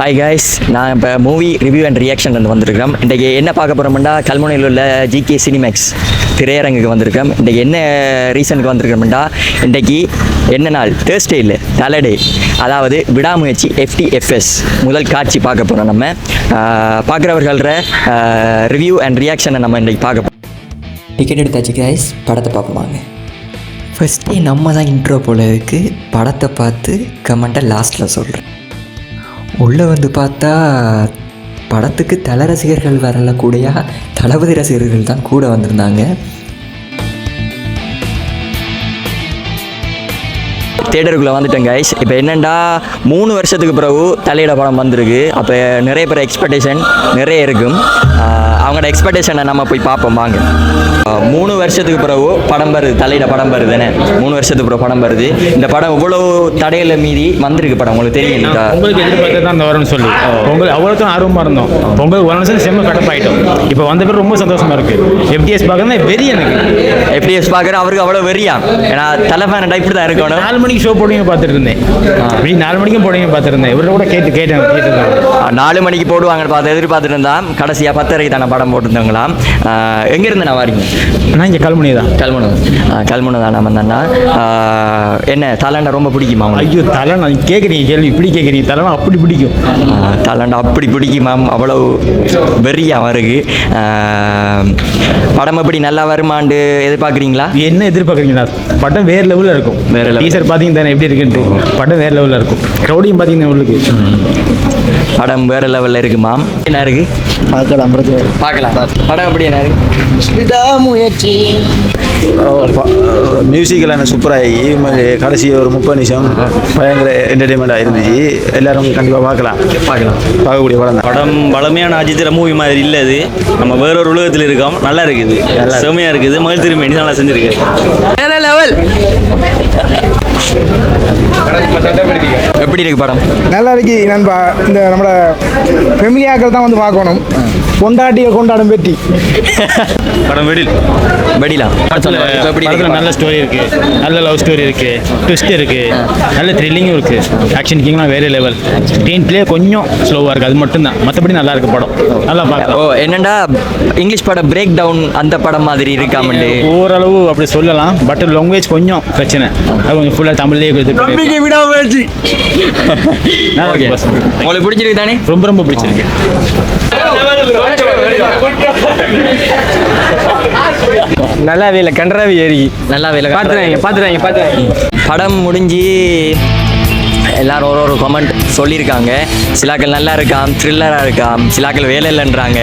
Hi guys, நான் இப்போ movie review and reaction வந்திருக்கிறோம். இன்றைக்கி என்ன பார்க்க போகிறோம்னா கல்முனையில் உள்ள ஜிகே சினிமேக்ஸ் திரையரங்குக்கு வந்திருக்கோம். இன்றைக்கி என்ன ரீசனுக்கு வந்திருக்கிறோம்னா இன்றைக்கி என்ன நாள்? தேர்ஸ்டே இல்லை, தலடே. அதாவது விடாமுயற்சி FTFS முதல் காட்சி பார்க்க போகிறோம். நம்ம பார்க்குறவர்கள ரிவ்யூ அண்ட் ரியாக்ஷனை நம்ம இன்றைக்கி பார்க்க போகிறோம். டிக்கெட் எடுத்தாச்சு கைஸ், படத்தை பார்ப்போமாங்க. ஃபஸ்ட்டே நம்ம தான் இன்ட்ரோ போல் இருக்குது. படத்தை பார்த்து கமெண்ட்டை லாஸ்ட்டில் சொல்கிறேன். உள்ளே வந்து பார்த்தா படத்துக்கு தல ரசிகர்கள் வரல, கூடயா தளபதி ரசிகர்கள் தான் கூட வந்திருந்தாங்க. தியேட்டருக்குள்ளே வந்துட்டேன் கைஸ். இப்போ என்னென்னா 3 வருஷத்துக்கு பிறகு தலையிட படம் வந்திருக்கு. அப்போ நிறைய பேர் எக்ஸ்பெக்டேஷன் நிறைய இருக்கும். அவங்களோட எக்ஸ்பெக்டேஷனை நம்ம போய் பார்ப்போம் வாங்க. 3 வருஷத்துக்கு பிறகு படம் வருது, தலையிட படம் வருது தானே. 3 வருஷத்துக்கு பிறகு படம் வருது. இந்த படம் இவ்வளவு தடையில மீறி வந்திருக்கு படம். உங்களுக்கு தெரியும், உங்களுக்கு எதிர்பார்த்து தான் அந்த வரும்னு சொல்லி உங்களுக்கு அவ்வளோ ஆர்வமாக இருந்தோம். பொங்கல் ஒரு நிமிஷம் செம்ம கடப்பாயிட்டோம். இப்போ வந்த பேர் ரொம்ப சந்தோஷமா இருக்கு. FTS பார்க்கறது வெறி. எனக்கு FTS பார்க்குற அவருக்கு அவ்வளோ வெறியா. ஏன்னா தலைஃபேன் டைப் தான் இருக்கணும். 4 மணிக்கு ஷோ போடுவீங்க பார்த்துட்டு இருந்தேன். அப்படி 4 மணிக்கும் போடுவீங்க பார்த்துருந்தேன். இவரை கூட கேட்டேன் 4 மணிக்கு போடுவாங்கன்னு பார்த்து எதிர்பார்த்துட்டு இருந்தான். கடைசியாக 10:30 தானே படம் போட்டுருந்தாங்களாம். எங்கேருந்து நான் வரீங்க? நான் இங்கே கல்முனை தான். கல்முனை தான் நம்ம தானே. என்ன தலைண்டா ரொம்ப பிடிக்குமா? ஐயோ, தலை நான் கேட்குறீங்க கேள்வி இப்படி கேட்குறீங்க. தலைனா அப்படி பிடிக்கும். தலைண்டா அப்படி பிடிக்குமாம். அவ்வளோ வெறியாக இருக்கு. படம் எப்படி நல்லா வருமாண்டு எதிர்பார்க்குறீங்களா? என்ன எதிர்பார்க்குறீங்களா? படம் வேறு லெவலில் இருக்கும். டீசர் பார்த்தீங்க தானே எப்படி இருக்குன்ட்டு. படம் வேறு லெவலில் இருக்கும். க்ரௌடியும் பார்த்தீங்கன்னா உங்களுக்கு படம் வேறு லெவலில் இருக்குமாம். என்ன இருக்கு பார்க்கலாம். படம் எப்படி என்ன இருக்கு? முயற்சி மியூசிக்கெல்லாம் சூப்பராகி கடைசி ஒரு 30 நிமிஷம் பயங்கர என்டர்டைன்மெண்ட்டாக இருந்துச்சு. எல்லாரும் கண்டிப்பாக பார்க்கக்கூடிய படம் தான். படம் பழமையான அஜித்திர மூவி மாதிரி இல்லை. இது நம்ம வேறொரு உலகத்தில் இருக்கோம். நல்லா இருக்குது, செம்மையாக இருக்குது. மகிழ் திரும்பி நல்லா செஞ்சுருக்கு. எப்படி இருக்கு படம்? நல்லா இருக்கு நண்பா. இந்த நம்மளோட ஃபெமிலியாக்கள் தான் வந்து பார்க்கணும். கொண்டாடும் வெற்றி படம் வெடிலாம். நல்ல ஸ்டோரி இருக்கு, நல்ல லவ் ஸ்டோரி இருக்கு, ட்விஸ்ட் இருக்கு, நல்ல த்ரில்லிங்கும் இருக்கு. ஆக்ஷன் கிங்லாம் வேற லெவல். ஸ்க்ரீன் பிளே கொஞ்சம் ஸ்லோவாக இருக்கு, அது மட்டும்தான். மற்றபடி நல்லா இருக்கு படம். நல்லா பார்க்கலாம். என்னண்டா இங்கிலீஷ் படம் பிரேக் டவுன் அந்த படம் மாதிரி இருக்காமட்டு ஓரளவு அப்படி சொல்லலாம். பட் லாங்குவேஜ் கொஞ்சம் பிரச்சனை. அது கொஞ்சம் ஃபுல்லாக தமிழ்லேயே விடாமச்சு. உங்களுக்கு பிடிச்சிருக்கு தானே? ரொம்ப பிடிச்சிருக்கு. நல்லாவே இல்லை, கன்றாவி ஏறி நல்லாவே இல்லை. பார்த்துறாங்க. படம் முடிஞ்சு எல்லாரும் ஒரு கமெண்ட் சொல்லியிருக்காங்க. சிலாக்கள் நல்லா இருக்காம், த்ரில்லராக இருக்காம், சிலாக்கள் வேலை இல்லைன்றாங்க.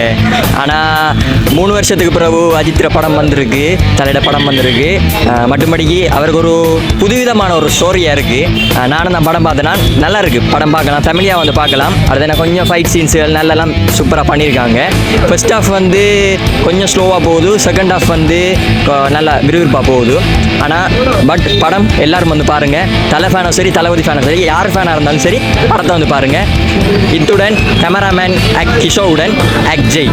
ஆனால் 3 வருஷத்துக்கு பிறகு அஜித்திர படம் வந்திருக்கு, தலையிட படம் வந்திருக்கு. மட்டும்படிக்கு அவருக்கு ஒரு புதுவிதமான ஒரு ஸ்டோரியாக இருக்குது. நானும் தான் படம் பார்த்தேன்னா நல்லா இருக்குது. படம் பார்க்கலாம், ஃபேமிலியாக வந்து பார்க்கலாம். அடுத்த கொஞ்சம் ஃபைட் சீன்ஸுகள் நல்லெல்லாம் சூப்பராக பண்ணியிருக்காங்க. ஃபர்ஸ்ட் ஹாஃப் வந்து கொஞ்சம் ஸ்லோவாக போகுது, செகண்ட் ஹாஃப் வந்து நல்லா விறுவிறுப்பாக போகுது. ஆனால் படம் எல்லாரும் வந்து பாருங்கள். தலை ஃபேனும் சரி, தளபதி ஃபேனும் சரி, யார் ஃபேனாக இருந்தாலும் சரி படத்தை வந்து பாருங்கள். இத்துடன் கேமராமேன் கிஷோவுடன் ஜெய்.